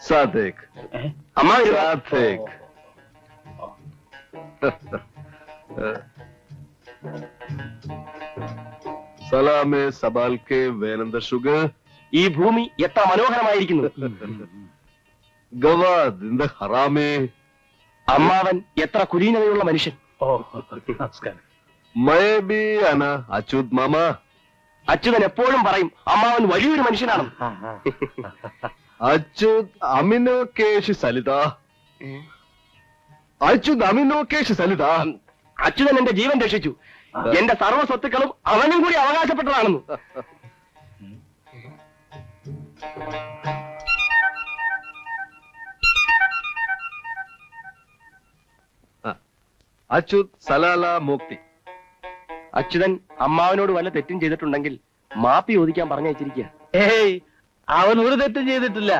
सादिक അമ്മ सादिक സലാമെ സബാൽക്കെ വേനന്ദ ഷുഗർ ഈ ഭൂമി എത്ര മനോഹരമായിരിക്കുന്നു. ഗവാദ് ഹറാമേ അമ്മാവൻ എത്ര കുലീനതയുള്ള മനുഷ്യൻ. നമസ്കാരം. മയബി അന അച്യുത് മാമ. അച്യുതൻ എപ്പോഴും പറയും അമ്മാവൻ വലിയൊരു മനുഷ്യനാണ്. അച്യുത് അമിനോ കേശ് സലിത. അച്യുത് അമിനോ കേശ് സലിത. അച്യുതൻ എന്റെ ജീവൻ രക്ഷിച്ചു. എന്റെ സർവ്വ സ്വത്തുക്കളും അവനും കൂടി അവകാശപ്പെട്ടതാണെന്ന്. അച്യുത് സലാല മുക്തി. അച്യുതൻ അമ്മാവനോട് വല്ല തെറ്റും ചെയ്തിട്ടുണ്ടെങ്കിൽ മാപ്പി ചോദിക്കാൻ പറഞ്ഞയച്ചിരിക്കുക. ഏയ്, അവൻ ഒരു തെറ്റും ചെയ്തിട്ടില്ല.